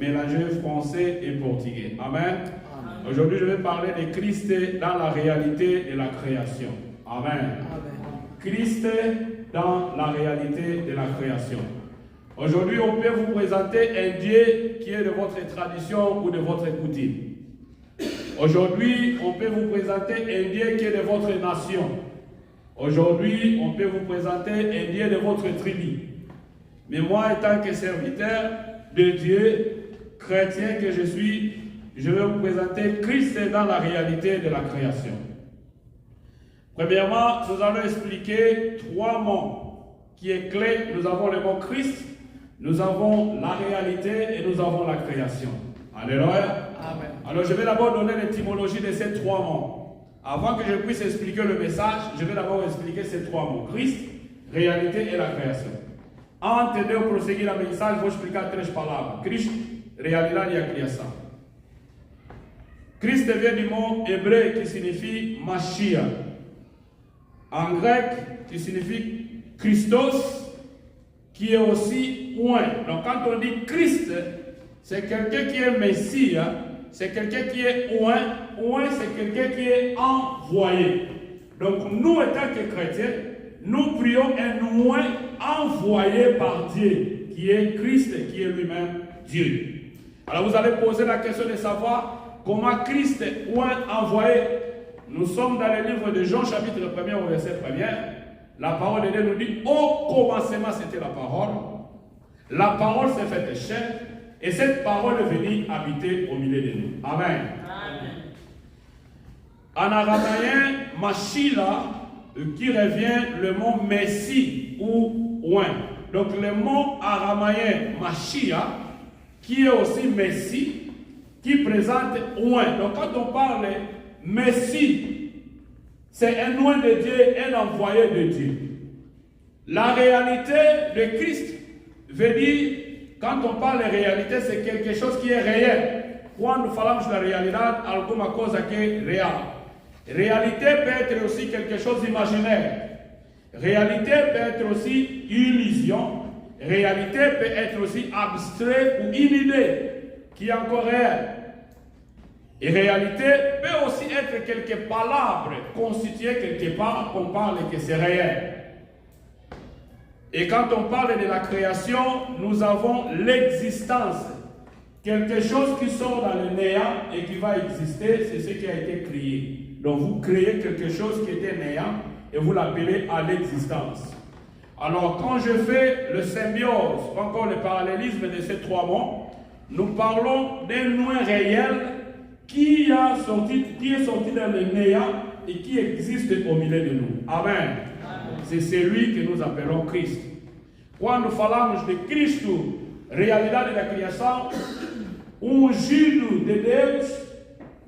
mélangé français et portugais. Amen. Aujourd'hui, je vais parler de Christ dans la réalité de la création. Amen. Christ dans la réalité de la création. Aujourd'hui, on peut vous présenter un Dieu qui est de votre tradition ou de votre coutume. Aujourd'hui, on peut vous présenter un Dieu qui est de votre nation. Aujourd'hui, on peut vous présenter un Dieu de votre tribu. Mais moi, étant que serviteur de Dieu, chrétien que je suis, je vais vous présenter Christ dans la réalité de la création. Premièrement, nous allons expliquer trois mots qui est clé. Nous avons le mot Christ, nous avons la réalité et nous avons la création. Alléluia. Amen. Alors je vais d'abord donner l'étymologie de ces trois mots. Avant que je puisse expliquer le message, je vais d'abord expliquer ces trois mots. Christ, réalité et la création. Antes de eu prosseguir a mensagem, vou explicar três palavras. Cristo, realidade e a criação. Christ vient du mot hébreu qui signifie Mashiach. En grec, qui signifie Christos, qui est aussi oint. Donc quand on dit Christ, c'est quelqu'un qui est Messie, c'est quelqu'un qui est oint. Oint, c'est quelqu'un qui est envoyé. Donc nous, étant que chrétiens, nous prions un oint envoyé par Dieu, qui est Christ, qui est lui-même Dieu. Alors vous allez poser la question de savoir comment Christ oint envoyé. Nous sommes dans le livre de Jean, chapitre 1er au verset 1er. La parole de Dieu nous dit, au commencement c'était la parole. La parole s'est faite chair, et cette parole est venue habiter au milieu de nous. Amen. Amen. En araméen, Machila, qui revient le mot Messie ou oint. Donc le mot araméen Machia, qui est aussi Messie, qui présente oint. Donc quand on parle Messie, c'est un oint de Dieu, un envoyé de Dieu. La réalité de Christ veut dire, quand on parle de réalité, c'est quelque chose qui est réel. Quando falamos da realidade, alguma coisa que é real. Réalité peut être aussi quelque chose d'imaginaire. Réalité peut être aussi illusion. Réalité peut être aussi abstrait ou une idée qui est encore réelle. Et réalité peut aussi être quelques palabres constituées quelque part qu'on parle que c'est réel. Et quand on parle de la création, nous avons l'existence. Quelque chose qui sort dans le néant et qui va exister, c'est ce qui a été créé. Donc vous créez quelque chose qui était néant et vous l'appelez à l'existence. Alors quand je fais le symbiose, encore le parallélisme de ces trois mots, nous parlons d'un loin réel qui est sorti dans le néant et qui existe au milieu de nous. Amen. C'est celui que nous appelons Christ. Quando falamos de Cristo, realidade da criação, ungido de Deus,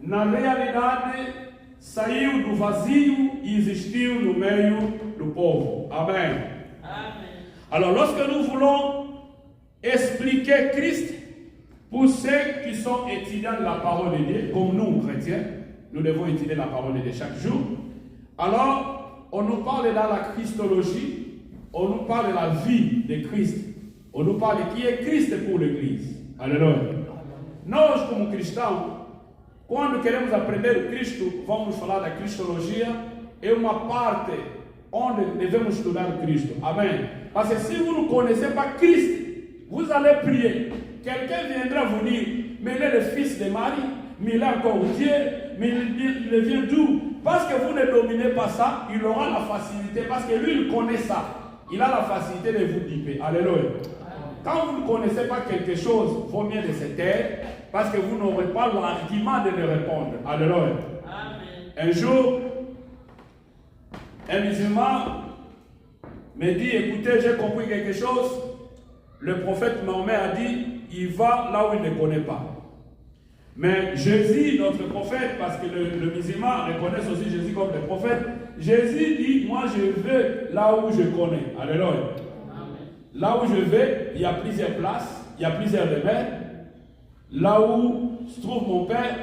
na realidade, saiu do vazio e existiu no meio do povo. Amen. Amen. Alors, lorsque nous voulons expliquer Christ, pour ceux qui sont étudiants de la parole de Dieu, comme nous, chrétiens, nous devons étudier la parole de Dieu chaque jour. Alors, on nous parle dans la Christologie, on nous parle de la vie de Christ. On nous parle de qui est Christ pour l'Église. Alléluia. Nós, como cristãos, quando queremos aprender o Cristo, vamos falar da Cristologia, é uma parte onde devemos estudar o Cristo. Amen. Parce que si vous ne connaissez pas Christ, vous allez prier. Quelqu'un viendra vous dire, mais il est le fils de Marie, mais il est encore Dieu, mais il vient d'où? Parce que vous ne dominez pas ça, il aura la facilité, parce que lui, il connaît ça. Il a la facilité de vous diper. Alléluia. Quand vous ne connaissez pas quelque chose, vaut mieux de se taire, parce que vous n'aurez pas l'argument de le répondre. Alléluia. Un jour, un musulman me dit, écoutez, j'ai compris quelque chose. Le prophète Mahomet a dit, il va là où il ne connaît pas. Mais Jésus, notre prophète, parce que le musulman reconnaît aussi Jésus comme le prophète, Jésus dit, moi je vais là où je connais. Alléluia. Amen. Là où je vais, il y a plusieurs places, il y a plusieurs domaines. Là où se trouve mon Père,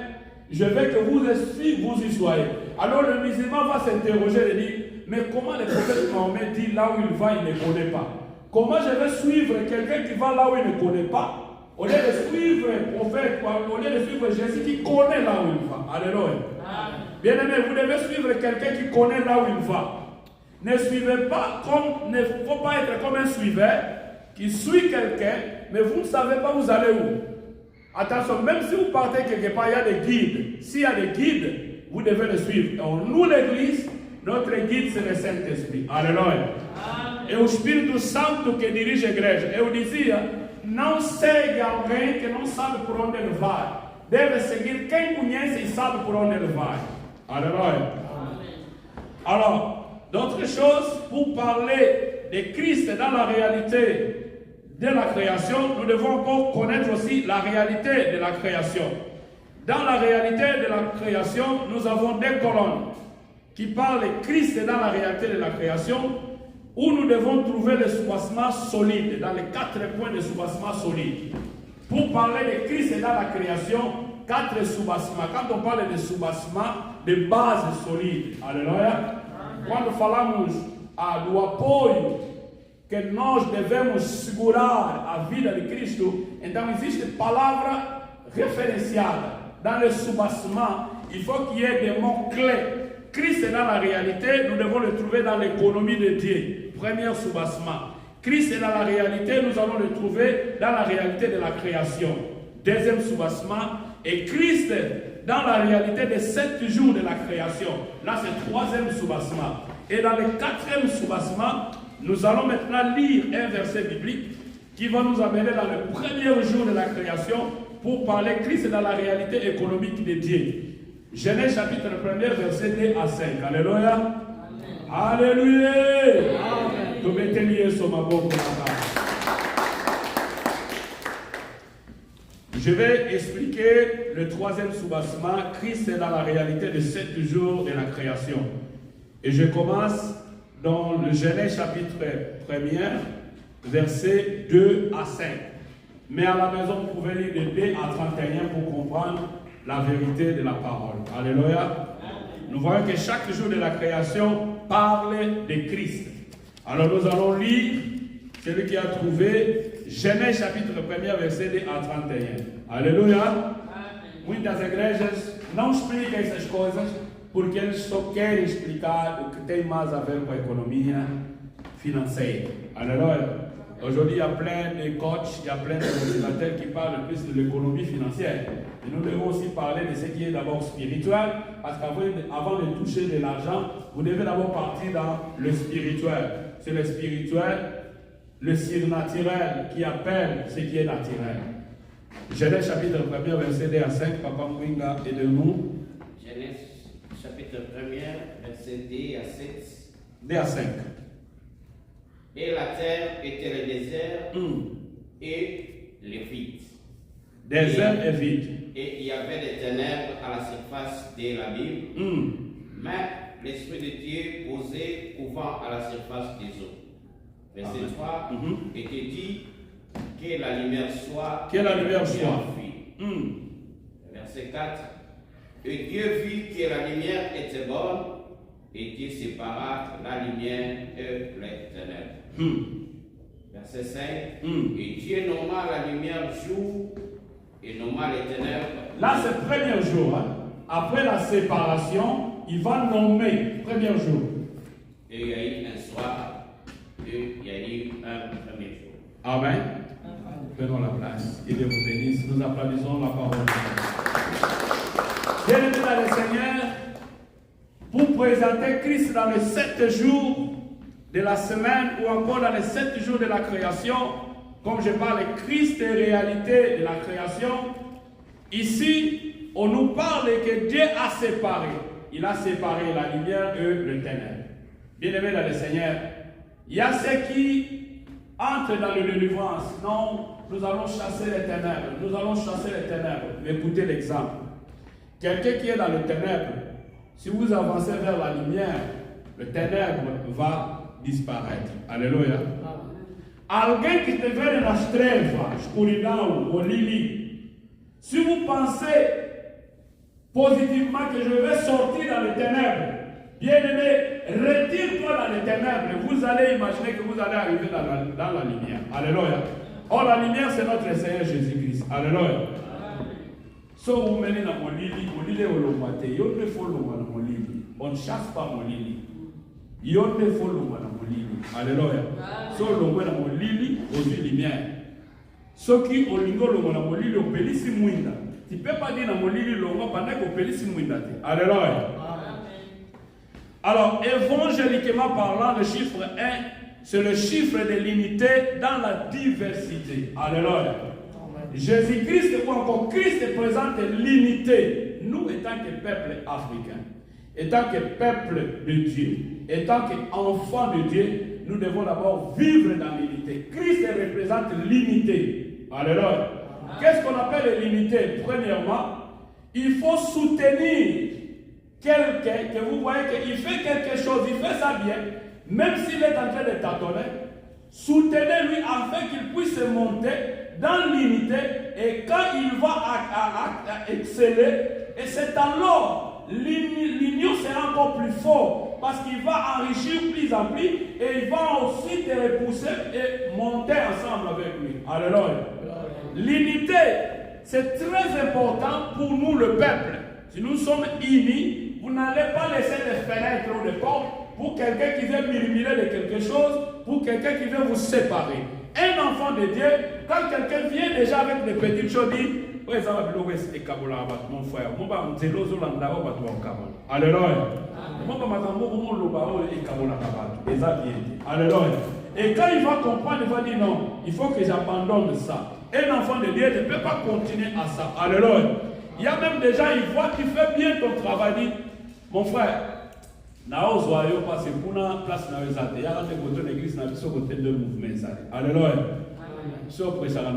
je veux que vous y soyez. Alors le musulman va s'interroger et dire, mais comment le prophète Mahomet dit là où il va, il ne connaît pas? Comment je vais suivre quelqu'un qui va là où il ne connaît pas? Au lieu de suivre le prophète, au lieu de suivre Jésus qui connaît là où il va. Alléluia. Bien-aimé, vous devez suivre quelqu'un qui connaît là où il va. Ne suivez pas comme, ne faut pas être comme un suiveur qui suit quelqu'un, mais vous ne savez pas où vous allez où. Attention, même si vous partez quelque part, il y a des guides. S'il y a des guides, vous devez le suivre. Donc, nous, l'Église, notre guide, c'est le Saint-Esprit. Alléluia. É o Espírito Santo que dirige a igreja. Eu dizia, não segue alguém que não sabe por onde ele vai. Deve seguir quem conhece e sabe por onde ele vai. Alléluia. Alors, d'autres choses, pour parler de Christ dans la réalité de la création, nous devons encore connaître aussi la réalité de la création. Dans la réalité de la création, nous avons des colonnes qui parlent de Christ dans la réalité de la création, où nous devons trouver le soubassement solide, dans les 4 points de soubassement solide. Pour parler de Christ dans la création, 4 soubassements. Quand on parle de soubassement, de base solide. Alléluia. Quando falamos do apoio que nós devemos segurar a vida de Cristo, então existe palavra referenciada. Dans le soubassement, il faut qu'il y ait des mots-clés. Christ est dans la réalité, nous devons le trouver dans l'économie de Dieu. Premier soubassement. Christ est dans la réalité, nous allons le trouver dans la réalité de la création. Deuxième soubassement. Et Christ dans la réalité des 7 jours de la création. Là, c'est le troisième soubassement. Et dans le 4e soubassement, nous allons maintenant lire un verset biblique qui va nous amener dans le premier jour de la création pour parler Christ dans la réalité économique de Dieu. Genèse chapitre 1er, verset 2 à 5. Alléluia. Alléluia. Je vais expliquer le 3e soubassement. Christ est dans la réalité de 7 jours de la création. Et je commence dans le Genèse chapitre 1er, verset 2 à 5. Mais à la maison, vous pouvez lire de 2 à 31 pour comprendre la vérité de la parole. Alléluia. Nous voyons que chaque jour de la création parle de Christ. Alors nous allons lire celui qui a trouvé Genèse chapitre 1er, verset 2 à 31. Alléluia. Muitas igrejas não explicam essas coisas porque eles só querem explicar o que tem mais a ver com a economia financeira. Alléluia. Aujourd'hui, il y a plein de coachs, il y a plein de motivateurs qui parlent plus de l'économie financière. Et nous devons aussi parler de ce qui est d'abord spirituel, parce qu'avant de toucher de l'argent, vous devez d'abord partir dans le spirituel. C'est le spirituel, le surnaturel qui appelle ce qui est naturel. Genèse chapitre 1er, verset 2 à 5, Papa Mwinga, aide-nous. Genèse chapitre 1er, verset 2 à 7. 2 à 5. Et la terre était le désert et le vide. Désert et vide. Et il y avait des ténèbres à la surface de l'abîme. Mais l'Esprit de Dieu posait couvant à la surface des eaux. Verset 3. Et te dit que la lumière soit. Que la lumière soit. Verset 4. Et Dieu vit que la lumière était bonne. Et Dieu sépara la lumière et les ténèbres. Verset 5. Et Dieu nomma la lumière jour et nomma les ténèbres. Là, c'est le premier jour. Hein. Après la séparation, il va nommer le premier jour. Et il y a eu un soir et il y a eu un premier jour. Amen. Prenons la place. Il vous bénisse. Nous applaudissons la parole de Dieu. Bien-aimés dans le Seigneur, pour présenter Christ dans les 7 jours de la semaine ou encore dans les 7 jours de la création, comme je parle de Christ et réalité de la création, ici, on nous parle que Dieu a séparé. Il a séparé la lumière et le ténèbre. Bien-aimés dans le Seigneur, il y a ceux qui entrent dans le délivrance. Non, nous allons chasser les ténèbres. Nous allons chasser les ténèbres. Écoutez l'exemple. Quelqu'un qui est dans le ténèbre, si vous avancez vers la lumière, le ténèbre va disparaître. Alléluia. Alguém que estiver nas trevas, escuridão, ou lili, si vous pensez positivement que je vais sortir dans les ténèbres, bien-aimé, retire-toi dans les ténèbres, vous allez imaginer que vous allez arriver dans la lumière. Alléluia. Or, la lumière, c'est notre Seigneur Jésus-Christ. Alléluia. So vous menez dans mon lili au lomate, yon ne faut l'omana mon lili. On ne chasse pas mon lili. Yon ne faut l'omana mon lili. Alléluia. So l'omana mon lili aux lumière. Ceux qui ont lingo l'omana mon lili au pelisi mouinda. Tu ne peux pas dire dans mon lili l'omana pendant qu'au pelisi mouinda. Alléluia. Alors, évangéliquement parlant, le chiffre 1, c'est le chiffre de l'unité dans la diversité. Alléluia. Jésus-Christ, ou encore Christ, présente l'unité. Nous, étant que peuple africain, étant que peuple de Dieu, étant qu'enfants de Dieu, nous devons d'abord vivre dans l'unité. Christ représente l'unité. Alléluia. Qu'est-ce qu'on appelle l'unité? Premièrement, il faut soutenir quelqu'un que vous voyez qu'il fait quelque chose, il fait ça bien, même s'il est en train de tâtonner, soutenez-lui afin qu'il puisse monter dans l'unité, et quand il va exceller, et c'est alors l'union sera encore plus forte, parce qu'il va enrichir plus en plus, et il va aussi te repousser et monter ensemble avec lui. Alléluia. L'unité, c'est très important pour nous le peuple. Si nous sommes unis, vous n'allez pas laisser des fenêtres ou des portes pour quelqu'un qui veut murmurer de quelque chose, pour quelqu'un qui veut vous séparer. Un enfant de Dieu, quand quelqu'un vient déjà avec des petites choses, dit, mon frère, alléluia. Alléluia. Et quand il va comprendre, il va dire non, il faut que j'abandonne ça. Un enfant de Dieu ne peut pas continuer à ça. Alléluia. Il y a même des gens, ils voient que tu fais bien ton travail. Dit, mon frère, Naozoyo parce que pour la place na ezate, il y a des côtés de l'église na biso côté de mouvement ezate. Alléluia. Si on prêche à la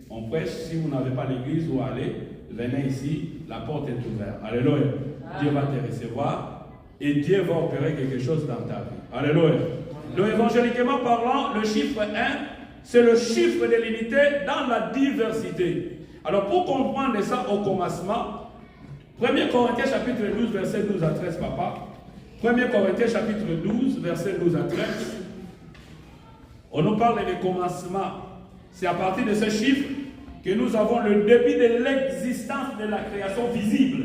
on prêche, si vous n'avez pas l'église où aller, venez ici, la porte est ouverte. Alléluia. Dieu va te recevoir et Dieu va opérer quelque chose dans ta vie. Alléluia. Donc évangéliquement parlant, le chiffre 1, c'est le chiffre de l'unité dans la diversité. Alors pour comprendre ça au commencement, 1 Corinthiens chapitre 12, verset 12 à 13, papa. 1 Corinthiens chapitre 12, verset 12 à 13. On nous parle des commencements. C'est à partir de ce chiffre que nous avons le début de l'existence de la création visible.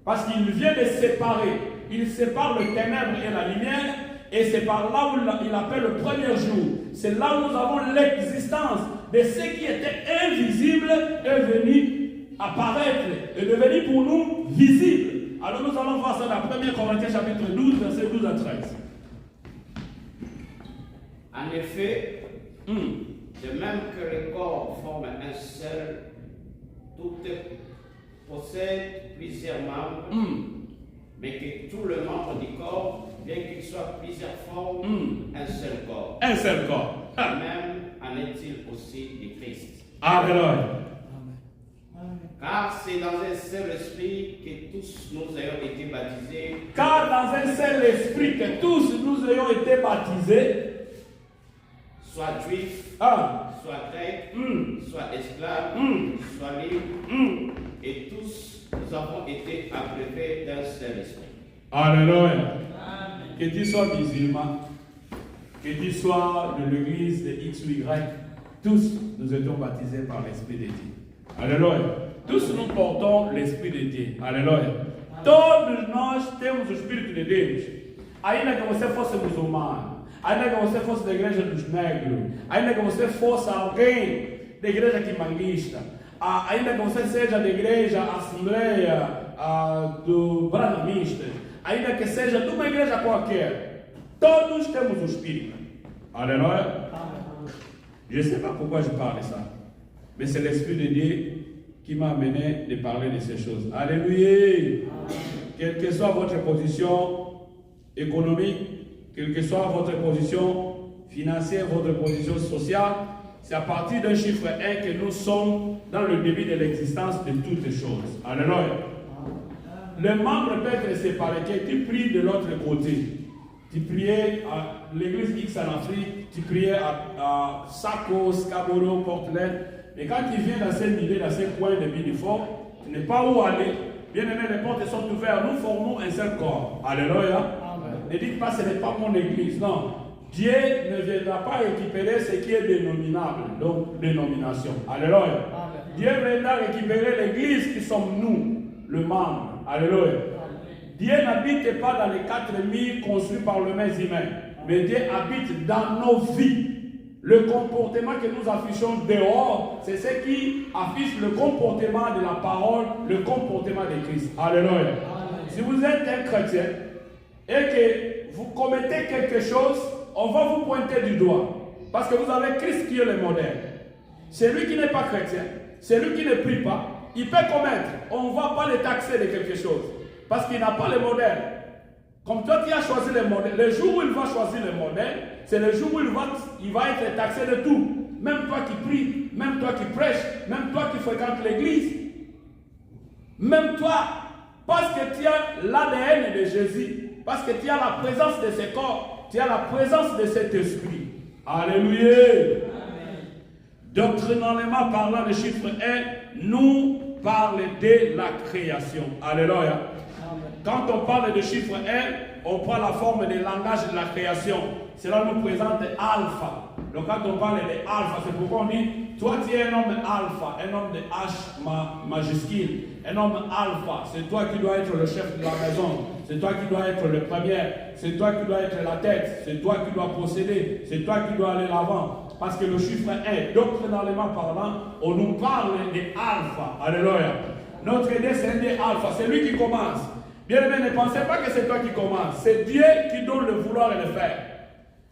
Parce qu'il vient de séparer. Il sépare le ténèbre et la lumière. Et c'est par là où il appelle le premier jour. C'est là où nous avons l'existence de ce qui était invisible est venu apparaître et devenir pour nous visible. Alors nous allons voir ça dans 1 Corinthiens chapitre 12, verset 12 à 13. En effet, de même que le corps forme un seul, tout possède plusieurs membres, mais que tout le membre du corps, bien qu'il soit plusieurs formes, un seul corps. Un seul corps. Même en est-il aussi du Christ. Alléluia. Car c'est dans un seul esprit que tous nous ayons été baptisés. Car dans un seul esprit que tous nous ayons été baptisés, soit juifs, soit grecs, soit esclaves, soit libres, et tous nous avons été abreuvés d'un seul esprit. Alléluia. Que tu sois musulman, que tu sois de l'église de X ou Y, tous nous étions baptisés par l'Esprit de Dieu. Alléluia. Tous nous portons l'Esprit de Dieu. Alléluia. Todos nós temos o Espírito de Deus. Ainda que você fosse muçulmano, ainda que você fosse da igreja dos negros, ainda que você fosse alguém da igreja quimanguista, ainda que você seja da igreja Assembleia do Branamista, ainda que seja de uma igreja qualquer, todos temos o Espírito. Alléluia. Je ne sais pas pourquoi je parle de ça, mais c'est l'Esprit de Dieu qui m'a amené de parler de ces choses. Alléluia. Quelle que soit votre position économique, quelle que soit votre position financière, votre position sociale, c'est à partir d'un chiffre 1 que nous sommes dans le début de l'existence de toutes les choses. Alléluia. Les membres peuvent être séparés. Tu pries de l'autre côté. Tu priais à l'église X en Afrique, tu priais à Sako, Scaboro, Portland. Et quand tu viens dans ces milieux, dans ces coins de Bidifort, tu n'es pas où aller. Bien aimé, les portes sont ouvertes. Nous formons un seul corps. Alléluia. Ne dites pas ce n'est pas mon église. Non. Dieu ne viendra pas récupérer ce qui est dénominable, donc dénomination. Alléluia. Amen. Dieu viendra récupérer l'église qui sommes nous, le membre. Alléluia. Amen. Dieu n'habite pas dans les 4000 construits par les mains humaines, mais Dieu habite dans nos vies. Le comportement que nous affichons dehors, c'est ce qui affiche le comportement de la parole, le comportement de Christ. Alléluia. Amen. Si vous êtes un chrétien et que vous commettez quelque chose, on va vous pointer du doigt. Parce que vous avez Christ qui est le modèle. Celui qui n'est pas chrétien, celui qui ne prie pas, il peut commettre. On ne va pas le taxer de quelque chose. Parce qu'il n'a pas le modèle. Comme toi, tu as choisi le modèle. Le jour où il va choisir le modèle, c'est le jour où il va être taxé de tout. Même toi qui pries, même toi qui prêches, même toi qui fréquentes l'église. Même toi, parce que tu as l'ADN de Jésus, parce que tu as la présence de ce corps, tu as la présence de cet esprit. Alléluia. Amen. Doctrinalement parlant, le chiffre 1 nous parle de la création. Alléluia. Amen. Quand on parle de chiffre 1, on prend la forme du langage de la création. Cela nous présente alpha. Donc quand on parle de alpha, c'est pourquoi on dit, toi tu es un homme alpha, un homme de H majuscule, un homme alpha, c'est toi qui dois être le chef de la maison, c'est toi qui dois être le premier, c'est toi qui dois être la tête, c'est toi qui dois posséder, c'est toi qui dois aller l'avant. Parce que le chiffre 1, doctrinalement parlant, on nous parle de alpha. Alléluia. Notre idée c'est un des alpha, c'est lui qui commence. Bien aimé, ne pensez pas que c'est toi qui commence, c'est Dieu qui donne le vouloir et le faire.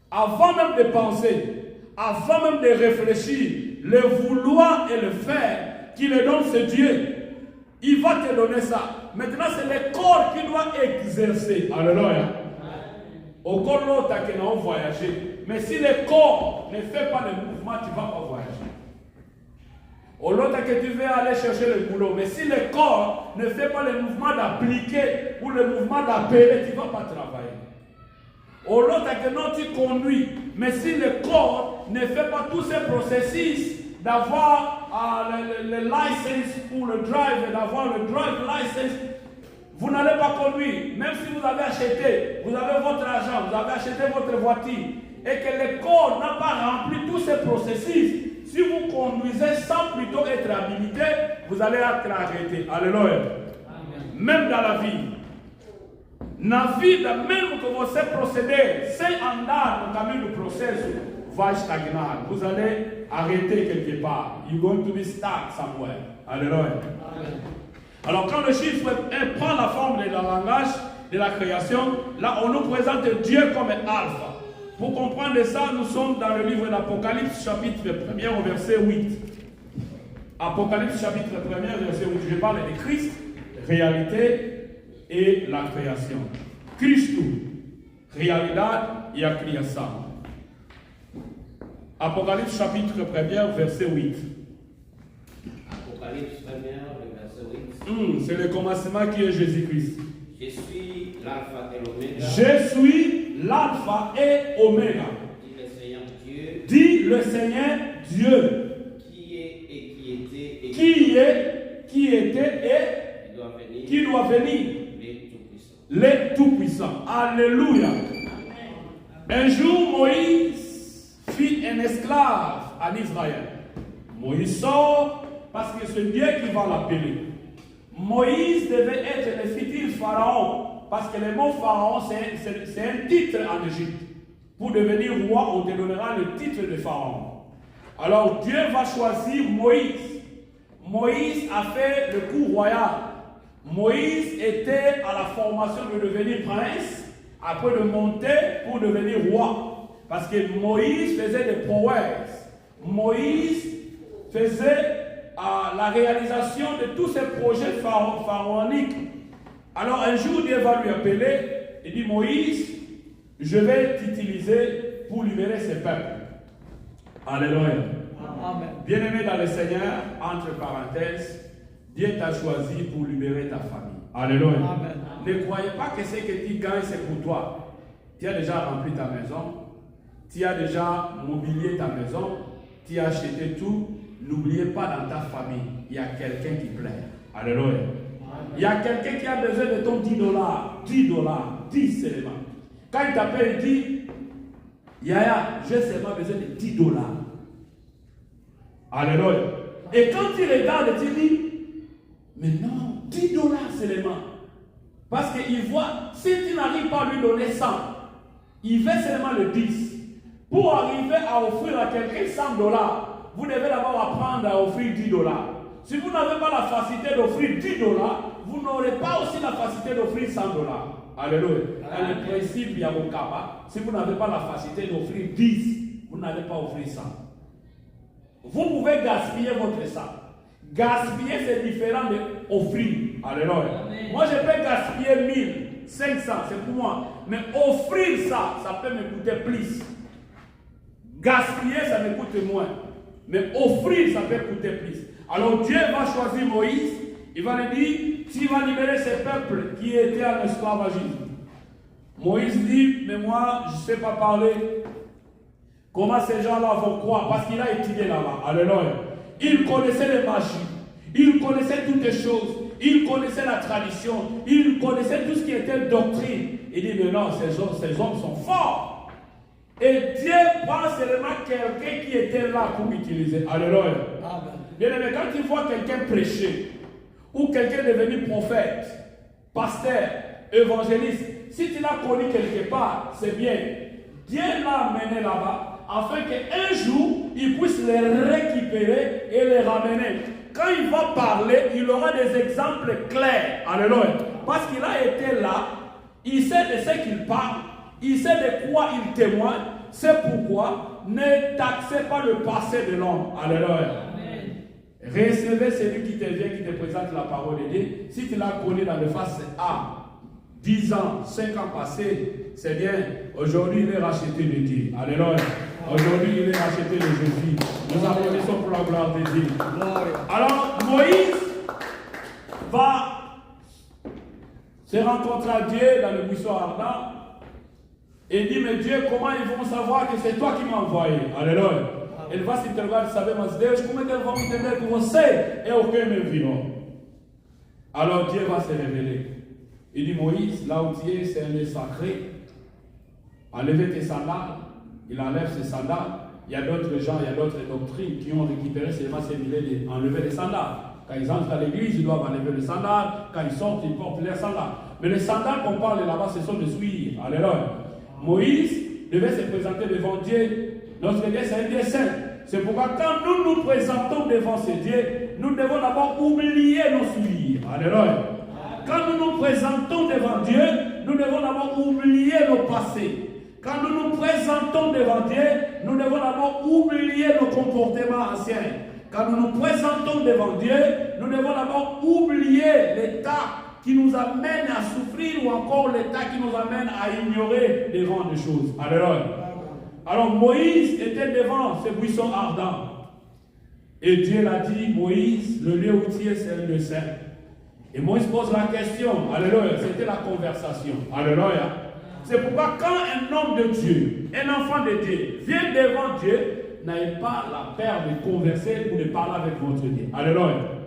Avant même de penser, avant même de réfléchir, le vouloir et le faire, qui le donne, c'est Dieu. Il va te donner ça. Maintenant, c'est le corps qui doit exercer. Alléluia. Au corps, l'autre qui n'a pas voyagé. Mais si le corps ne fait pas le mouvement, tu ne vas pas voyager. Au l'autre que tu veux aller chercher le boulot. Mais si le corps ne fait pas le mouvement d'appliquer ou le mouvement d'appeler, tu ne vas pas travailler. Au l'autre que non, tu conduis. Mais si le corps ne fait pas tous ces processus d'avoir le license pour le drive, d'avoir le drive license, vous n'allez pas conduire. Même si vous avez acheté, vous avez votre argent, vous avez acheté votre voiture, et que le corps n'a pas rempli tous ces processus, si vous conduisez sans plutôt être habilité, vous allez être arrêté. Alléluia. Amen. Même dans la vie. Na vida, mesmo que você proceder sem andar no caminho do processo, vai estagnar. Vous allez arrêter quelque part. You're going to be stuck somewhere. Alléluia. Amen. Alors quand le chiffre 1 prend la forme de la langage de la création, là on nous présente Dieu comme alpha. Pour comprendre ça, nous sommes dans le livre d'Apocalypse, chapitre 1er, au verset 8. Apocalypse, chapitre 1er, verset 8. Je parle de Christ, réalité et la création. Cristo, realidade e a criação. Apocalypse, chapitre 1er, verset 8. Apocalypse 1er, verset 8. C'est le commencement qui est Jésus-Christ. Je suis l'alpha et l'oméga. Je suis l'alpha et oméga. Dit le Seigneur Dieu. Dit le Seigneur Dieu. Qui est et qui était et qui est, qui était et qui doit venir. Les Tout-Puissants. Alléluia. Un jour, Moïse fit un esclave en Israël. Moïse sort parce que c'est Dieu qui va l'appeler. Moïse devait être le futur pharaon parce que le mot pharaon c'est un titre en Égypte. Pour devenir roi, on te donnera le titre de pharaon. Alors Dieu va choisir Moïse. Moïse a fait le coup royal. Moïse était à la formation de devenir prince, après de monter pour devenir roi. Parce que Moïse faisait des prouesses. Moïse faisait la réalisation de tous ces projets pharaoniques. Alors un jour, Dieu va lui appeler et dit, Moïse, je vais t'utiliser pour libérer ce peuple. Alléluia. Amen. Bien-aimé dans le Seigneur, entre parenthèses, Dieu t'a choisi pour libérer ta famille. Alléluia. Amen. Ne croyez pas que ce que tu gagnes, c'est pour toi. Tu as déjà rempli ta maison. Tu as déjà mobilié ta maison. Tu as acheté tout. N'oubliez pas dans ta famille, il y a quelqu'un qui plaît. Alléluia. Amen. Il y a quelqu'un qui a besoin de ton $10. $10 seulement. Quand il t'appelle, il dit, Yaya, j'ai seulement besoin de 10 $. Alléluia. Et quand il regarde, il dit, mais non, 10 $ seulement. Parce qu'il voit, si tu n'arrives pas à lui donner 100, il veut seulement le 10. Pour arriver à offrir à quelqu'un 100 $, vous devez d'abord apprendre à offrir 10 $. Si vous n'avez pas la facilité d'offrir 10 $, vous n'aurez pas aussi la facilité d'offrir 100 $. Alléluia. Dans le principe, il y a mon kaba. Si vous n'avez pas la facilité d'offrir 10, vous n'allez pas offrir 100. Vous pouvez gaspiller votre sang. Gaspiller, c'est différent d'offrir. Alléluia. Moi, je peux gaspiller 1500, c'est pour moi. Mais offrir ça, ça peut me coûter plus. Gaspiller, ça me coûte moins. Mais offrir, ça peut coûter plus. Alors Dieu va choisir Moïse. Il va lui dire, tu vas libérer ce peuple qui était en esclavagisme. Moïse dit, mais moi, je ne sais pas parler. Comment ces gens-là vont croire? Parce qu'il a étudié là-bas. Alléluia. Il connaissait les magies. Il connaissait toutes les choses. Il connaissait la tradition. Il connaissait tout ce qui était doctrine. Il dit, mais non, ces hommes sont forts. Et Dieu prend seulement quelqu'un qui était là pour utiliser. Alléluia. Bien aimé, quand tu vois quelqu'un prêcher, ou quelqu'un devenu prophète, pasteur, évangéliste, si tu l'as connu quelque part, c'est bien. Dieu l'a amené là-bas, afin qu'un jour, il puisse les récupérer et les ramener. Quand il va parler, il aura des exemples clairs. Alléluia. Parce qu'il a été là, il sait de ce qu'il parle, il sait de quoi il témoigne. C'est pourquoi ne taxez pas le passé de l'homme. Alléluia. Recevez celui qui te vient, qui te présente la parole de Dieu. Si tu l'as connu dans le face A, 10 ans, 5 ans passés, c'est bien. Aujourd'hui, il est racheté de Dieu. Alléluia. Aujourd'hui, il est racheté de Jésus. Nous applaudissons pour la gloire de Dieu. Alors, Moïse va se rencontrer à Dieu dans le buisson ardent et dit, mais Dieu, comment ils vont savoir que c'est toi qui m'as envoyé? Alléluia. Ele vai se interrogar de saber, mas Deus, como é que eles vão entender que você é o que me enviou? Alors Dieu va se révéler. Il dit, Moïse, là où tu es, c'est un lieu sacré. Enlevez tes sandales. Il enlève ses sandales. Il y a d'autres gens, il y a d'autres doctrines qui ont récupéré seulement ces milliers d'enlever les sandales. Quand ils entrent à l'église, ils doivent enlever les sandales. Quand ils sortent, ils portent les sandales. Mais les sandales qu'on parle là-bas, ce sont des souillures. Alléluia. Moïse devait se présenter devant Dieu. Notre Dieu, c'est un Dieu saint. C'est pourquoi quand nous nous présentons devant ce Dieu, nous devons d'abord oublier nos souillures. Alléluia. Quand nous nous présentons devant Dieu, nous devons d'abord oublier nos passés. Quand nous nous présentons devant Dieu, nous devons d'abord oublier nos comportements anciens. Quand nous nous présentons devant Dieu, nous devons d'abord oublier l'état qui nous amène à souffrir ou encore l'état qui nous amène à ignorer les grandes choses. Alléluia. Alors Moïse était devant ce buisson ardent. Et Dieu l'a dit, Moïse, le lieu où tu es, c'est un lieu saint. Et Moïse pose la question. Alléluia. C'était la conversation. Alléluia. C'est pourquoi quand un homme de Dieu, un enfant de Dieu, vient devant Dieu, n'ayez pas la peur de converser ou de parler avec votre Dieu. Alléluia.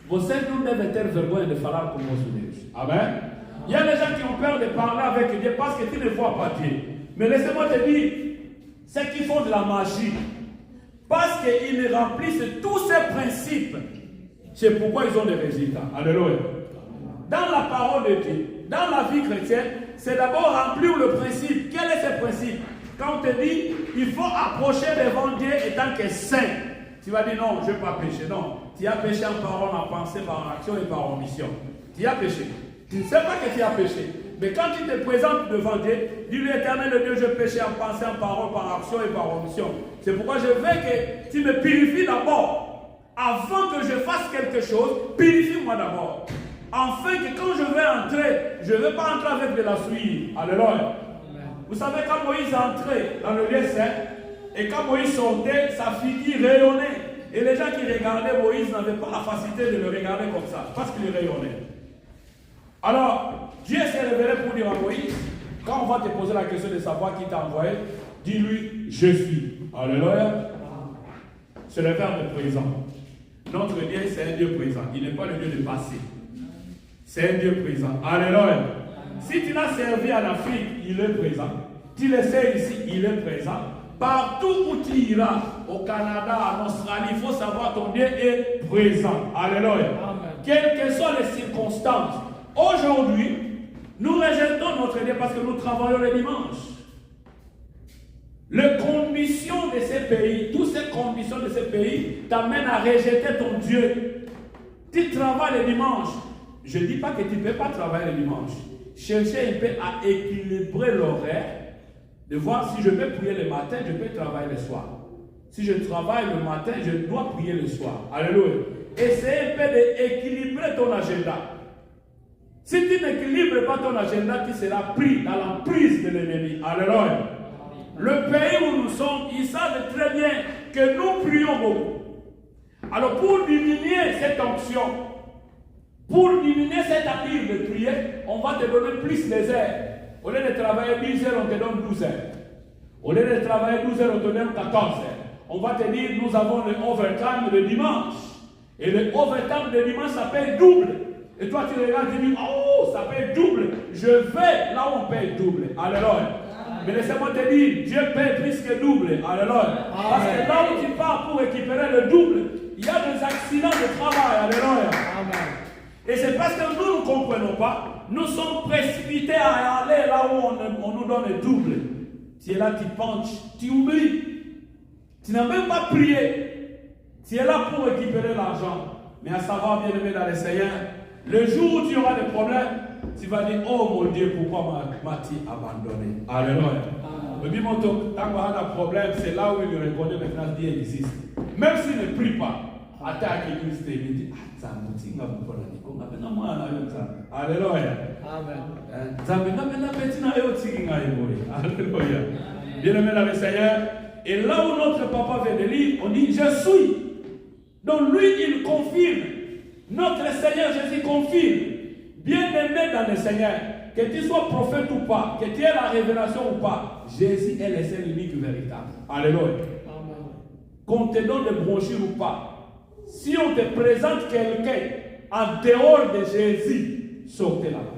Você não deve ter vergonha de falar com vosso Deus. Amen. Il y a des gens qui ont peur de parler avec Dieu parce que tu ne vois pas Dieu. Mais laissez-moi te dire, ceux qui font de la magie, parce qu'ils remplissent tous ces principes, c'est pourquoi ils ont des résultats. Alléluia. Dans la parole de Dieu, dans la vie chrétienne, c'est d'abord remplir le principe. Quel est ce principe? Quand on te dit, il faut approcher devant Dieu étant que saint. Tu vas dire non, je ne vais pas pécher. Non, tu as péché en parole, en pensée, par action et par omission. Tu as péché. Tu ne sais pas que tu as péché. Mais quand tu te présentes devant Dieu, dis-lui, Éternel Dieu, je péché en pensée, en parole, par action et par omission. C'est pourquoi je veux que tu me purifies d'abord. Avant que je fasse quelque chose, purifie-moi d'abord. Afin que quand je vais entrer, je ne vais pas entrer avec de la souillure. Alléluia. Vous savez, quand Moïse entrait dans le lieu saint, et quand Moïse sortait, sa figure rayonnait. Et les gens qui regardaient Moïse n'avaient pas la facilité de le regarder comme ça, parce qu'il rayonnait. Alors, Dieu s'est révélé pour dire à Moïse, quand on va te poser la question de savoir qui t'a envoyé, dis-lui, je suis. Alléluia. C'est le verbe présent. Notre Dieu, c'est un Dieu présent. Il n'est pas le Dieu de passé. C'est un Dieu présent. Alléluia. Si tu l'as servi en Afrique, il est présent. Tu le sais ici, il est présent. Partout où tu iras, au Canada, en Australie, il faut savoir ton Dieu est présent. Alléluia. Quelles que soient les circonstances. Aujourd'hui, nous rejetons notre Dieu parce que nous travaillons le dimanche. Les conditions de ces pays, toutes ces conditions de ces pays t'amènent à rejeter ton Dieu. Tu travailles le dimanche. Je ne dis pas que tu ne peux pas travailler le dimanche. Cherchez un peu à équilibrer l'horaire, de voir si je peux prier le matin, je peux travailler le soir. Si je travaille le matin, je dois prier le soir. Alléluia. Essayez un peu d'équilibrer ton agenda. Si tu n'équilibres pas ton agenda, tu seras pris dans l'emprise de l'ennemi. Alléluia. Le pays où nous sommes, ils savent très bien que nous prions beaucoup. Alors pour diminuer cette onction, pour diminuer cette attire de prier, on va te donner plus les heures. Au lieu de travailler 10 heures, on te donne 12 heures. Au lieu de travailler 12 heures, on te donne 14 heures. On va te dire, nous avons le overtime de dimanche. Et le overtime de dimanche, ça paye double. Et toi, tu regardes et tu dis, oh, ça paye double. Je vais là où on paye double. Alléluia. Mais laissez-moi te dire, Dieu paye plus que double. Alléluia. Parce que là où tu pars pour récupérer le double, il y a des accidents de travail. Alléluia. Amen. Et c'est parce que nous ne comprenons pas, nous sommes précipités à aller là où on nous donne le double. Tu es là, tu penches, tu oublies. Tu n'as même pas prié. Tu es là pour récupérer l'argent. Mais à savoir, bien aimé dans le Seigneur, le jour où tu auras des problèmes, tu vas dire, oh mon Dieu, pourquoi m'as-tu abandonné? Alléluia. Le Bible, quand on a un problème, c'est là où il reconnaît maintenant Dieu existe. Même s'il ne prie pas, attaque l'église, il dit, alléluia. Amen. Alléluia. Bien-aimé dans le Seigneur. Et là où notre papa vient de lire, on dit, je suis. Donc lui, il confirme. Notre Seigneur Jésus confirme. Bien-aimé dans le Seigneur, que tu sois prophète ou pas, que tu aies la révélation ou pas, Jésus est le seul unique véritable. Alléluia. Qu'on te donne des brochures ou pas, si on te présente quelqu'un en dehors de Jésus, sortez là-bas.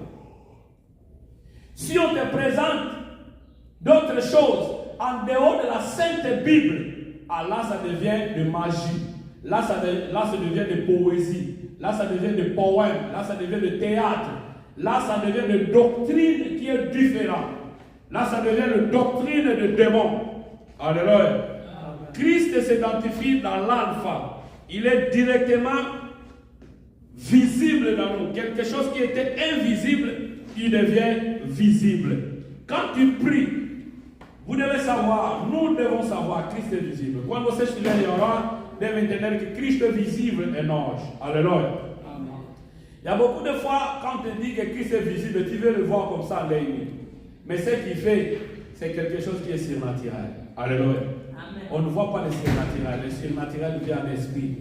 Si on te présente d'autres choses en dehors de la Sainte Bible, là ça devient de magie, là ça devient de poésie, là ça devient de poème, là ça devient de théâtre, là ça devient de doctrine qui est différente, là ça devient de doctrine de démon. Alléluia. Christ s'identifie dans l'alpha. Il est directement visible dans nous. Quelque chose qui était invisible, il devient visible. Quand tu pries, vous devez savoir, nous devons savoir, Christ est visible. Quand vous êtes devez entendre que Christ est visible et nage. Alléluia. Il y a beaucoup de fois, quand on te dit que Christ est visible, tu veux le voir comme ça à l'œil nu. Mais ce qu'il fait, c'est quelque chose qui est surnaturel. Alléluia. On ne voit pas le surnaturel. Le surnaturel vient en esprit.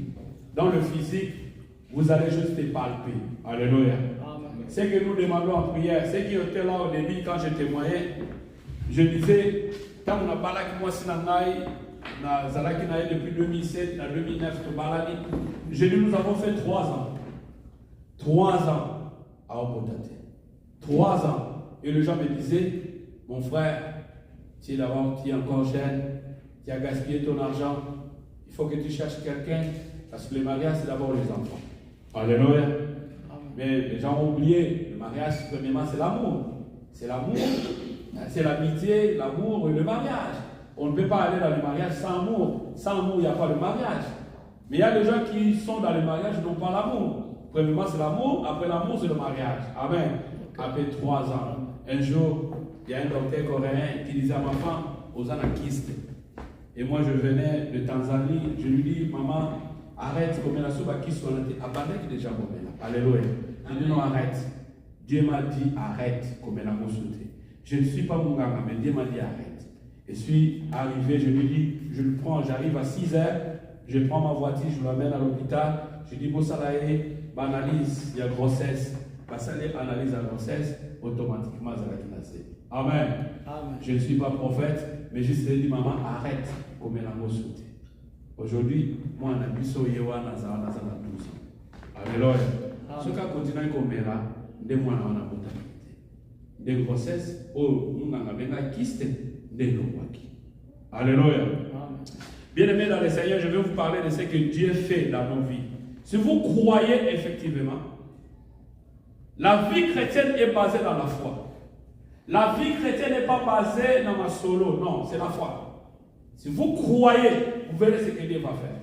Dans le physique, vous allez juste te palper. Alléluia. Ce que nous demandons en prière, ceux qui étaient là au début quand je témoignais, je disais, quand on a parlé avec moi, depuis 2007, 2009, je dis, nous avons fait 3 ans. 3 ans à Opotate. 3 ans. Et les gens me disaient, mon frère, tu es encore jeune, tu as gaspillé ton argent, il faut que tu cherches quelqu'un, parce que le mariage, c'est d'abord les enfants. Alléluia. Mais les gens ont oublié, le mariage, premièrement, c'est l'amour. C'est l'amour, c'est l'amitié, l'amour et le mariage. On ne peut pas aller dans le mariage sans amour. Sans amour, il n'y a pas de mariage. Mais il y a des gens qui sont dans le mariage et n'ont pas l'amour. Premièrement, c'est l'amour, après l'amour, c'est le mariage. Amen. Après 3 ans, un jour, il y a un docteur coréen qui disait à ma femme, aux anarchistes. Et moi, je venais de Tanzanie, je lui dis, maman, arrête, comme la soupe à qui soit abandonne déjà, alléluia. Je dis non, arrête. Dieu m'a dit, arrête, comme la moussouté. Je ne suis pas mon gars, mais Dieu m'a dit, arrête. Je suis arrivé, je lui dis, je le prends, j'arrive à 6 heures, je prends ma voiture, je l'amène à l'hôpital, je dis, bon, ça analyse, il y a grossesse. Ça analyse la grossesse, automatiquement, ça va être lancé. Amen. Je ne suis pas prophète, mais juste dit, maman, arrête, comme la moussouté. Aujourd'hui, moi, on a vu ça, Yewa, Nazara, 12 ans. Alléluia. Ce qui continue comme là, des mois, on a potabilité. de grossesse, nous avons kyste de l'Owaki. Alléluia. Bien-aimés dans le Seigneur, je vais vous parler de ce que Dieu fait dans nos vies. Si vous croyez effectivement, la vie chrétienne est basée dans la foi. La vie chrétienne n'est pas basée dans ma solo, non, c'est la foi. Si vous croyez, vous verrez ce que Dieu va faire.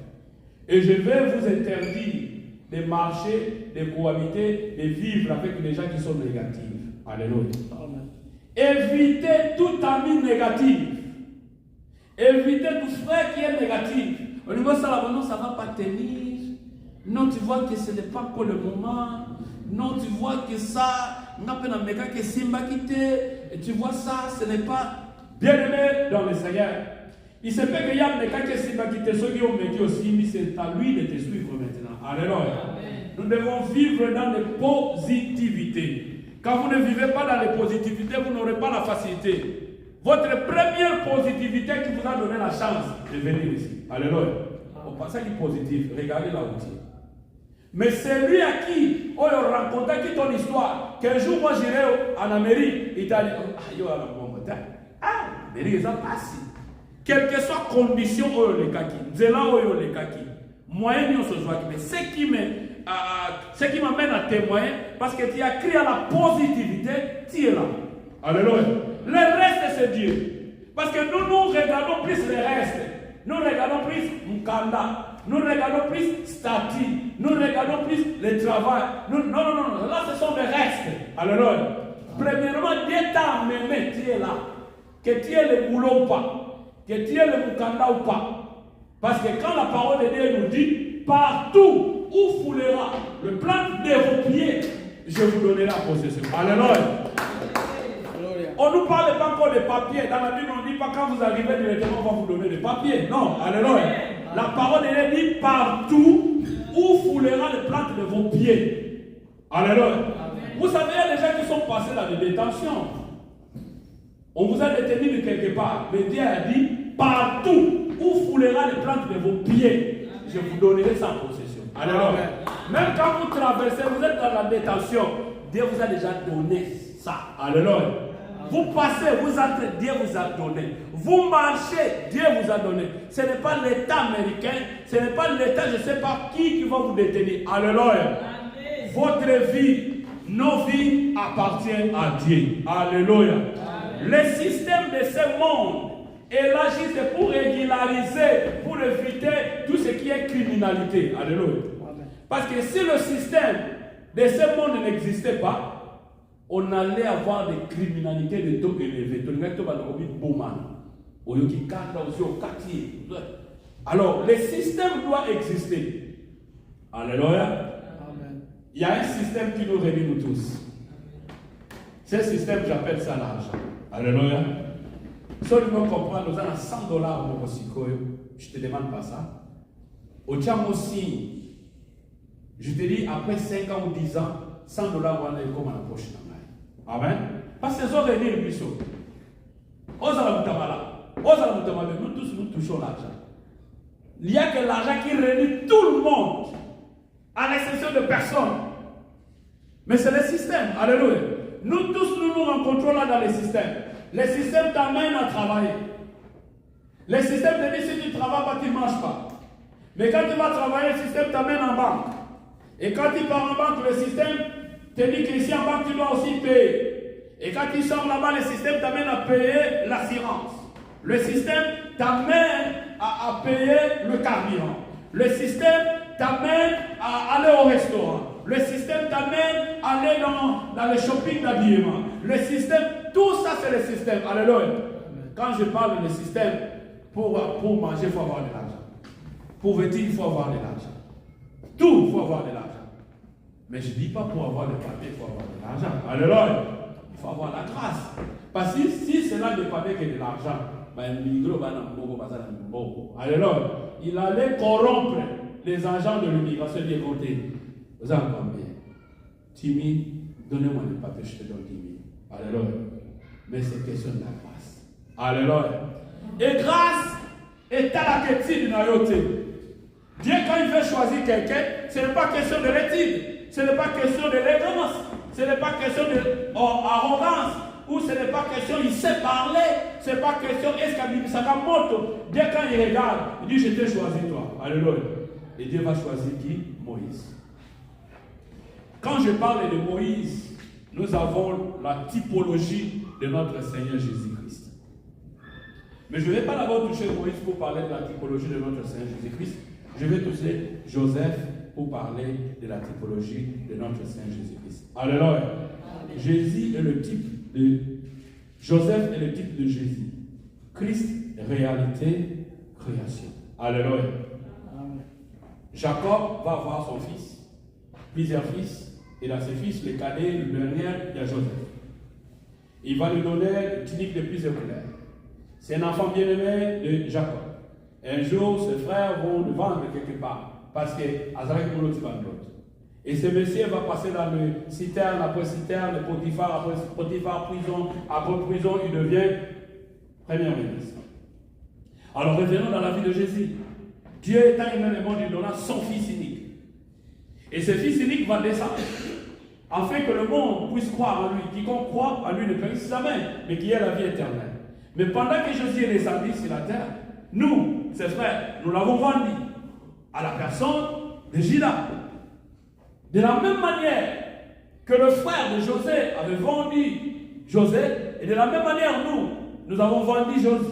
Et je vais vous interdire de marcher, de cohabiter, de vivre avec les gens qui sont négatifs. Alléluia. Amen. Évitez tout ami négatif. Évitez tout frère qui est négatif. Au niveau de ça, non, ça ne va pas tenir. Non, tu vois que ce n'est pas pour le moment. Non, tu vois que ça, et tu vois ça, ce n'est pas bien-aimé dans le Seigneur. Il se peut qu'il y a des cas qui ceux qui ont vécu aussi, mais c'est à lui de te suivre maintenant. Alléluia. Nous devons vivre dans les positivités. Quand vous ne vivez pas dans les positivités, vous n'aurez pas la facilité. Votre première positivité qui vous a donné la chance de venir ici. Alléluia. Au passage positif, regardez la routine. Mais celui à qui on a rencontré qui ton histoire, qu'un jour moi j'irai en Amérique, il t'a dit, Amérique, ça passe. Quelle que soit condition, les kaki, zela les kaki, moyen nous se joint, mais ce qui m'amène à témoigner, parce que tu as crié à la positivité, tu es là. Alléluia. Le reste, c'est Dieu. Parce que nous regardons plus le reste. Nous regardons plus Mukanda. Nous regardons plus statut. Nous regardons plus le travail. Non. Là, ce sont les restes. Alléluia. Premièrement, Dieu t'a amené, tu es là. Que tu aies le boulot ou pas. Que tu aies le Mukanda ou pas. Parce que quand la parole de Dieu nous dit, partout où foulera le plan de vos pieds, je vous donnerai la possession. Alléluia. On ne nous parle pas encore de papiers. Dans la Bible, on ne dit pas quand vous arrivez directement, on va vous donner des papiers. Non, alléluia. La parole de Dieu dit partout où foulera les plantes de vos pieds. Alléluia. Vous savez, il y a des gens qui sont passés dans des détentions. On vous a détenu de quelque part. Mais Dieu a dit partout où foulera les plantes de vos pieds, je vous donnerai sa possession. Alléluia. Même quand vous traversez, vous êtes dans la détention, Dieu vous a déjà donné ça. Alléluia. Vous passez, vous entrez, Dieu vous a donné. Vous marchez, Dieu vous a donné. Ce n'est pas l'État américain, ce n'est pas l'État, je ne sais pas qui va vous détenir. Alléluia. Amen. Votre vie, nos vies appartiennent à Dieu. Alléluia. Amen. Le système de ce monde est là juste pour régulariser, pour éviter tout ce qui est criminalité. Alléluia. Amen. Parce que si le système de ce monde n'existait pas, on allait avoir des criminalités de taux élevés. Alors, le système doit exister. Alléluia. Amen. Il y a un système qui nous réunit nous tous. Ce système, j'appelle ça l'argent. Alléluia. Seulement comprendre, nous avons $100 pour Mosiko. Je te demande pas ça. Au Tcham aussi, je te dis, après 5 ans ou 10 ans, $100 vont aller comme à la poche. Amen. Parce que c'est réuni le biseau. Nous tous, nous touchons l'argent. Il n'y a que l'argent qui réunit tout le monde, à l'exception de personne. Mais c'est le système. Alléluia. Nous tous, nous rencontrons là dans le système. Le système t'amène à travailler. Le système te dit si tu ne travailles pas, tu ne manges pas. Mais quand tu vas travailler, le système t'amène en banque. Et quand tu pars en banque, le système te dit qu'ici en banque, tu dois aussi payer. Et quand tu sors là-bas, le système t'amène à payer l'assurance. Le système t'amène à payer le carburant. Le système t'amène à aller au restaurant. Le système t'amène à aller dans le shopping d'habillement. Le système, tout ça c'est le système. Alléluia. Quand je parle de système, pour manger, il faut avoir de l'argent. Pour vêtir, il faut avoir de l'argent. Tout, il faut avoir de l'argent. Mais je ne dis pas pour avoir le papier, il faut avoir de l'argent. Alléluia. Il faut avoir la grâce. Parce que si c'est là le papier qui est de l'argent, alléluia. Il allait corrompre les agents de l'immigration de côté. Vous avez combien? 10 000, donnez-moi le papier, je te donne 10 000. Alléluia. Mais c'est question de la grâce. Alléluia. Et grâce est à la question de Nayote. Dieu, quand il veut choisir quelqu'un, ce n'est pas question de l'étude, ce n'est pas question de l'élégance, Ce n'est pas question d'arrogance, ou ce n'est pas question il sait parler, ce n'est pas question est-ce qu'il Sakamoto. Dès quand il regarde, il dit je t'ai choisi toi. Alléluia. Et Dieu va choisir qui? Moïse. Quand je parle de Moïse, nous avons la typologie de notre Seigneur Jésus-Christ. Mais je ne vais pas d'abord toucher Moïse pour parler de la typologie de notre Seigneur Jésus-Christ. Je vais toucher Joseph pour parler de la typologie de notre Seigneur Jésus-Christ. Alléluia. Jésus est le type de Joseph est le type de Jésus. Christ, réalité, création. Alléluia. Jacob va avoir son fils, plusieurs fils. Il a ses fils, le cadet, le dernier, il y a Joseph. Il va lui donner une tunique de plusieurs couleurs. C'est un enfant bien-aimé de Jacob. Un jour, ses frères vont le vendre quelque part. Parce que Azarek Mouloti va l'autre. Et ce monsieur va passer dans le citerne après citerne, Potiphar après Potiphar, prison, après prison, il devient premier ministre. Alors revenons dans la vie de Jésus. Dieu étant aimé le monde, il donna son fils unique. Et ce fils unique va descendre, afin que le monde puisse croire en lui. Quiconque croit en lui ne périsse jamais, mais qui ait la vie éternelle. Mais pendant que Jésus est descendu sur la terre, nous, ses frères, nous l'avons vendu à la personne de Judas. De la même manière que le frère de José avait vendu José, et de la même manière nous avons vendu José.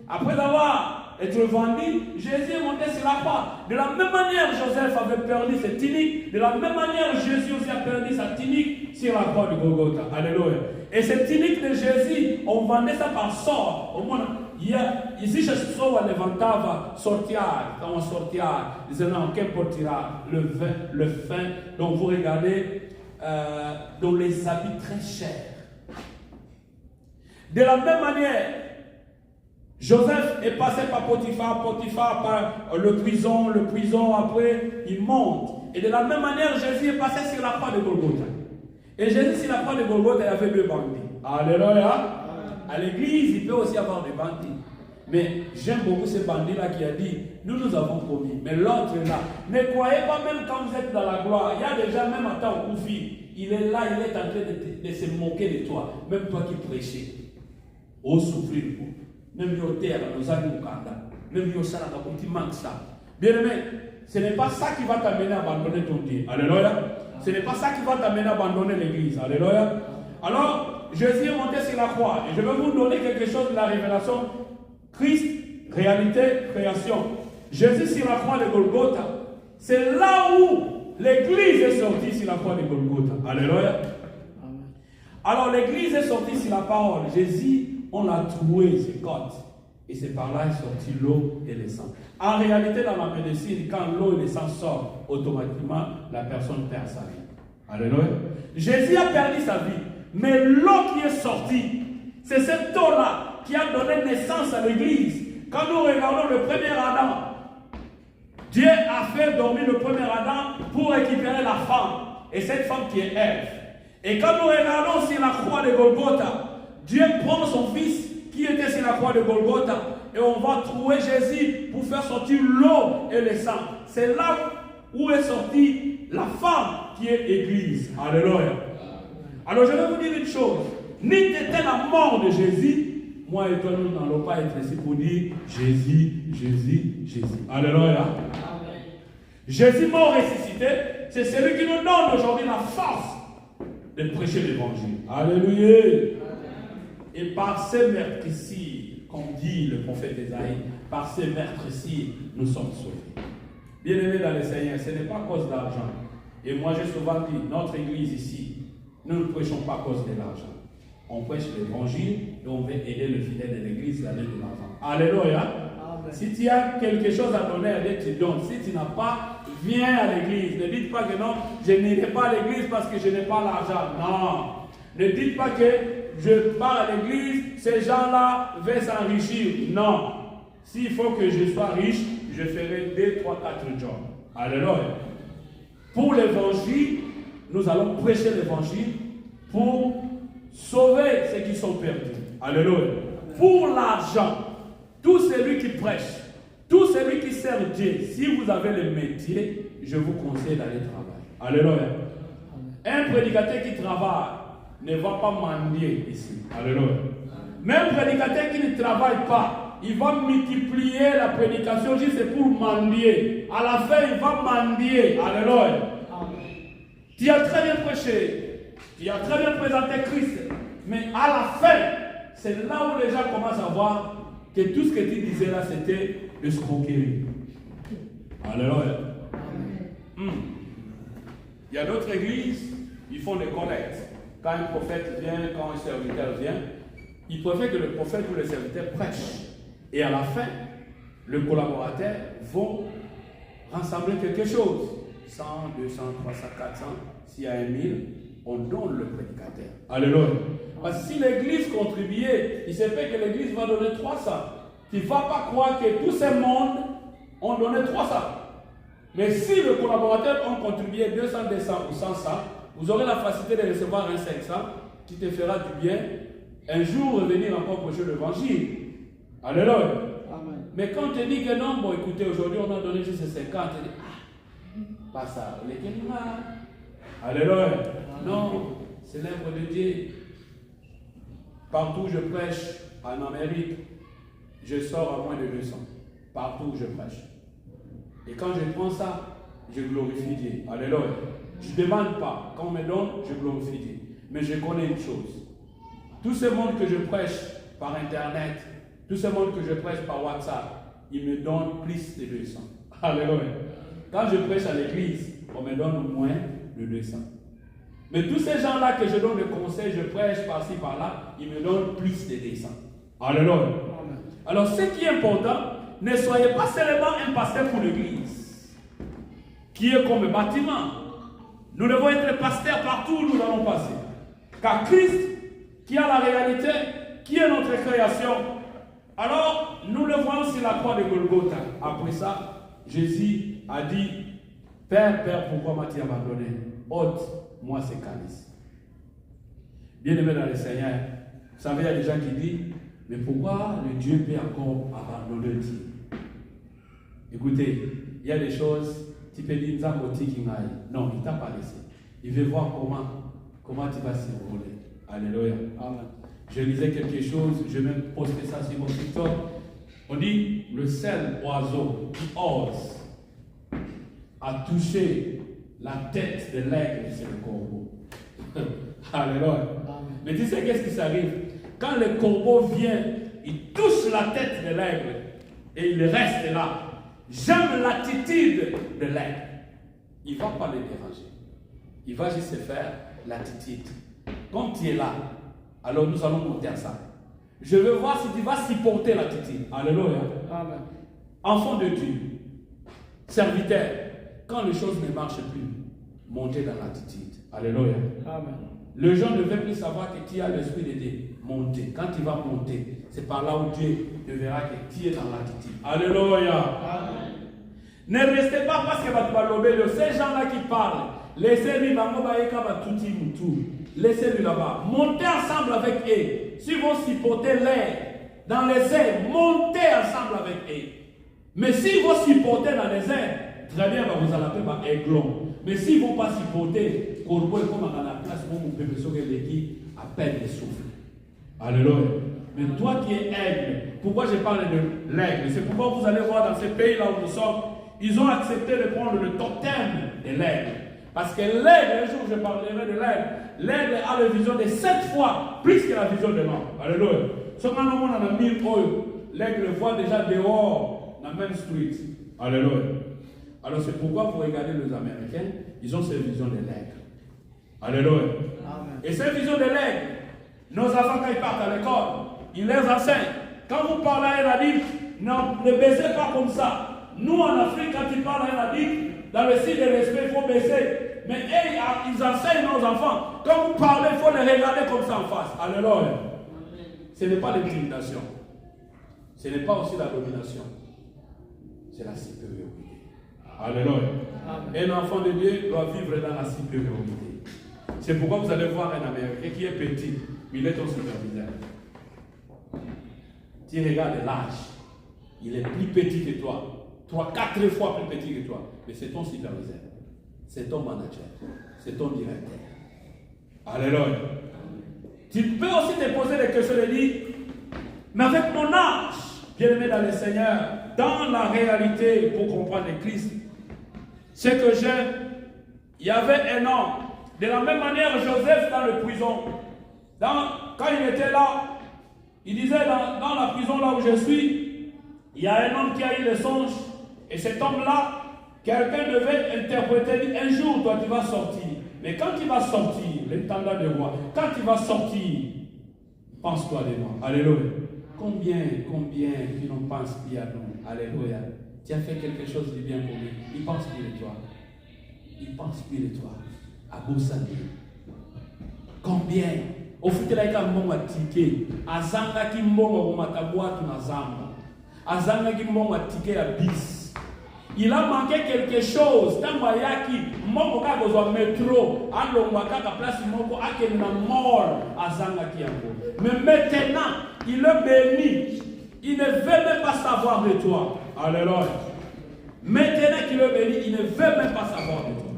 Après avoir été vendu, Jésus est monté sur la croix. De la même manière Joseph avait perdu sa tunique, de la même manière Jésus aussi a perdu sa tunique sur la croix de Golgotha. Alléluia. Et cette tunique de Jésus, on vendait ça par sort. Au monde, ici, je suis sûr que l'éventail va sortir. Quand on sortira, ils disent non, qu'importera le fin. Donc vous regardez, dans les habits très chers. De la même manière, Joseph est passé par Potiphar par le prison, après il monte. Et de la même manière, Jésus est passé sur la croix de Golgotha. Et Jésus, sur la croix de Golgotha, il avait 2 bandits. Alléluia. À l'église, il peut aussi avoir des bandits. Mais j'aime beaucoup ce bandit-là qui a dit, nous avons promis, mais l'autre est là. Ne croyez pas même quand vous êtes dans la gloire. Il y a déjà même en temps où il est là, il est en train de se moquer de toi. Même toi qui prêchais. Au souffrir. Même au terre, nous avons même au salaire, tu manques ça. Bien aimé, ce n'est pas ça qui va t'amener à abandonner ton Dieu. Alléluia. Ce n'est pas ça qui va t'amener à abandonner l'église. Alléluia. Alors, Jésus est monté sur la croix. Et je vais vous donner quelque chose de la révélation. Christ, réalité, création. Jésus sur la croix de Golgotha. C'est là où l'église est sortie sur la croix de Golgotha. Alléluia. Alors, l'église est sortie sur la parole. Jésus, on l'a troué, ses côtes. Et c'est par là est sorti l'eau et le sang. En réalité, dans la médecine, quand l'eau et le sang sortent, automatiquement, la personne perd sa vie. Alléluia. Jésus a perdu sa vie. Mais l'eau qui est sortie, c'est cette eau-là qui a donné naissance à l'église. Quand nous regardons le premier Adam, Dieu a fait dormir le premier Adam pour récupérer la femme. Et cette femme qui est Ève. Et quand nous regardons sur la croix de Golgotha, Dieu prend son fils qui était sur la croix de Golgotha et on va trouver Jésus pour faire sortir l'eau et le sang. C'est là où est sortie la femme qui est église. Alléluia. Alors je vais vous dire une chose. N'était la mort de Jésus, moi et toi nous n'allons pas être ici pour dire Jésus, Jésus, Jésus. Alléluia. Amen. Jésus mort ressuscité, c'est celui qui nous donne aujourd'hui la force de prêcher l'évangile. Alléluia. Et par ces meurtres-ci, comme dit le prophète Esaïe, par ces meurtres-ci, nous sommes sauvés. Bien-aimés dans le Seigneur, ce n'est pas à cause d'argent. Et moi, j'ai souvent dit, notre église ici, nous ne prêchons pas à cause de l'argent. On prêche l'évangile et on veut aider le fidèle de l'église à donner de l'argent. Alléluia. Amen. Si tu as quelque chose à donner à Dieu, tu donnes. Si tu n'as pas, viens à l'église. Ne dites pas que non, je n'irai pas à l'église parce que je n'ai pas l'argent. Non. Ne dites pas que je pars à l'église, ces gens-là veulent s'enrichir. Non. S'il faut que je sois riche, je ferai 2, 3, 4 jobs. Alléluia. Pour l'évangile, nous allons prêcher l'évangile pour sauver ceux qui sont perdus. Alléluia. Pour l'argent, tout celui qui prêche, tout celui qui sert Dieu, si vous avez le métier, je vous conseille d'aller travailler. Alléluia. un prédicateur qui travaille ne va pas mendier ici. Alléluia. Mais un prédicateur qui ne travaille pas, il va multiplier la prédication juste pour mendier. À la fin, il va mendier. Alléluia. Tu as très bien prêché, tu as très bien présenté Christ, mais à la fin, c'est là où les gens commencent à voir que tout ce que tu disais là, c'était de escroquerie. Alléluia. Il y a d'autres églises, ils font des collectes. Quand un prophète vient, quand un serviteur vient, il préfère que le prophète ou le serviteur prêche. Et à la fin, le collaborateur va rassembler quelque chose. 100, 200, 300, 400, s'il y a 1000, on donne le prédicateur. Alléluia. Parce que si l'église contribuait, il se fait que l'église va donner 300. Tu ne vas pas croire que tous ces mondes ont donné 300. Mais si le collaborateur a contribué 200, 200 ou 100, vous aurez la facilité de recevoir un 500 qui te fera du bien. Un jour, revenir encore prêcher l'évangile. Alléluia. Amen. Mais quand on te dit que non, bon écoutez, aujourd'hui on a donné juste 50, tu dis, pas ça, lesquels alléluia. Non, c'est l'œuvre de Dieu. Partout où je prêche, en Amérique, je sors à moins de 200. Partout où je prêche. Et quand je prends ça, je glorifie Dieu. Alléluia. Je ne demande pas. Quand on me donne, je glorifie Dieu. Mais je connais une chose. Tout ce monde que je prêche par Internet, tout ce monde que je prêche par WhatsApp, il me donne plus de 200. Alléluia. Quand je prêche à l'église, on me donne moins de 200. Mais tous ces gens-là que je donne le conseil, je prêche par-ci, par-là, ils me donnent plus de 200. Alléluia. Alors, ce qui est important, ne soyez pas seulement un pasteur pour l'église, qui est comme un bâtiment. Nous devons être pasteurs partout où nous allons passer. Car Christ, qui a la réalité, qui est notre création, alors nous le voyons sur la croix de Golgotha. Après ça, Jésus a dit, Père, Père, pourquoi m'as-tu abandonné? Ôte-moi ces calices. Bien-aimé dans le Seigneur, vous savez, il y a des gens qui disent, mais pourquoi le Dieu peut encore abandonner Dieu? Écoutez, il y a des choses, tu peux dire, non, il ne t'a pas laissé. Il veut voir comment tu vas s'envoler. Alléluia. Amen. Je lisais quelque chose, je vais même poster ça sur mon TikTok. On dit, le seul oiseau qui ose à toucher la tête de l'aigle, c'est le corbeau. Alléluia. Amen. Mais tu sais qu'est-ce qui s'arrive? Quand le corbeau vient, il touche la tête de l'aigle et il reste là. J'aime l'attitude de l'aigle. Il ne va pas le déranger. Il va juste faire l'attitude. Quand tu es là, alors nous allons monter à ça. Je veux voir si tu vas supporter l'attitude. Alléluia. Amen. Enfant de Dieu, serviteur, quand les choses ne marchent plus, montez dans l'attitude. Alléluia. Amen. Les gens ne veulent plus savoir que tu as l'esprit de Dieu. Monter. Quand tu vas monter, c'est par là où Dieu te verra que tu es dans l'attitude. Alléluia. Amen. Ne restez pas parce que ces gens-là qui parlent, laissez-lui laissez-lui là-bas. Montez ensemble avec eux. S'ils vont supporter l'air dans les airs, montez ensemble avec eux. Mais s'ils vont supporter dans les airs, très bien, vous allez appeler aiglon. Mais s'ils ne vont pas supporter, corbeau est comme dans la place où vous pouvez sauver l'équipe à peine de souffle. Alléluia. Mais toi qui es aigle, pourquoi je parle de l'aigle? C'est pourquoi vous allez voir dans ces pays-là où nous sommes, ils ont accepté de prendre le totem de l'aigle. Parce que l'aigle, un jour je parlerai de l'aigle, l'aigle a la vision de 7 fois plus que la vision de l'homme. Alléluia. Seulement on a mis l'aigle voit déjà dehors dans Main Street. Alléluia. Alors c'est pourquoi vous regardez les Américains, ils ont cette vision de l'aigle. Alléluia. Amen. Et cette vision de l'aigle, nos enfants quand ils partent à l'école, ils les enseignent. Quand vous parlez à un adulte, non, ne baissez pas comme ça. Nous en Afrique, quand ils parlent à un adulte, dans le signe de respect, il faut baisser. Mais ils enseignent nos enfants. Quand vous parlez, il faut les regarder comme ça en face. Alléluia. Ce n'est pas l'intimidation. Ce n'est pas aussi la domination. C'est la supériorité. Alléluia. Un enfant de Dieu doit vivre dans la supériorité. C'est pourquoi vous allez voir un Américain qui est petit, mais il est ton superviseur. Tu regardes l'âge. Il est plus petit que toi. 3-4 fois plus petit que toi. Mais c'est ton superviseur. C'est ton manager. C'est ton directeur. Alléluia. Tu peux aussi te poser des questions et dire, mais avec mon âge, bien-aimé dans le Seigneur, dans la réalité, pour comprendre le Christ, ce que j'aime, il y avait un homme. De la même manière, Joseph dans le prison, quand il était là, il disait dans la prison là où je suis, il y a un homme qui a eu le songe, et cet homme-là, quelqu'un devait interpréter, un jour toi tu vas sortir. Mais quand tu vas sortir, l'intendant de roi, quand tu vas sortir, pense-toi de moi. Alléluia. Combien qui n'en pensent plus à nous. Alléluia. Tu as fait quelque chose de bien pour lui. Il pense plus de toi. Il pense plus de toi. À Boussani. Combien? Au fait que la mbonga ticket. Azanga ki mbonga kumatabwa tunazamba. Azanga ki mbonga ticket à bis. Il a manqué quelque chose. Tant qu'il moko ka besoin métro, alongwa ka place moko akena mort azanga ki yango. Mais maintenant, il est béni. Il ne veut même pas savoir de toi. Alléluia. Maintenant qu'il est béni, il ne veut même pas savoir de toi.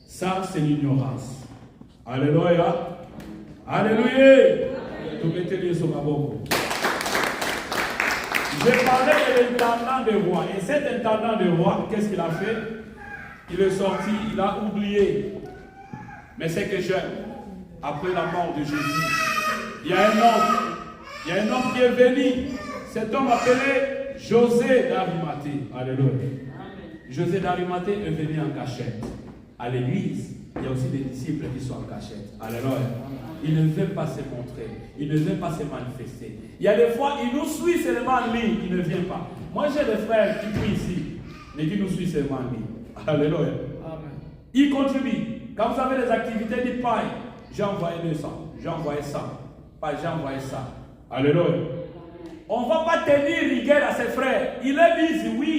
Ça, c'est l'ignorance. Alléluia. Alléluia. Tout mettez sur ma bouche. J'ai parlé de l'intendant de roi. Et cet intendant de roi, qu'est-ce qu'il a fait? Il est sorti, il a oublié. Mais c'est que j'aime. Après la mort de Jésus, il y a un homme qui est venu. Cet homme appelé José d'Arimathée. Alléluia. José d'Arimathée est venu en cachette. À l'église, il y a aussi des disciples qui sont en cachette. Alléluia. Il ne veut pas se montrer. Il ne veut pas se manifester. Il y a des fois, il nous suit seulement en ligne. Il ne vient pas. Moi, j'ai des frères qui prient ici, mais qui nous suivent seulement en ligne. Alléluia. Amen. Il contribue. Quand vous avez des activités, dites pareil. J'ai envoyé 200. J'ai envoyé ça. J'ai envoyé ça. Alléluia. On ne va pas tenir rigueur à ses frères. Il est dit oui.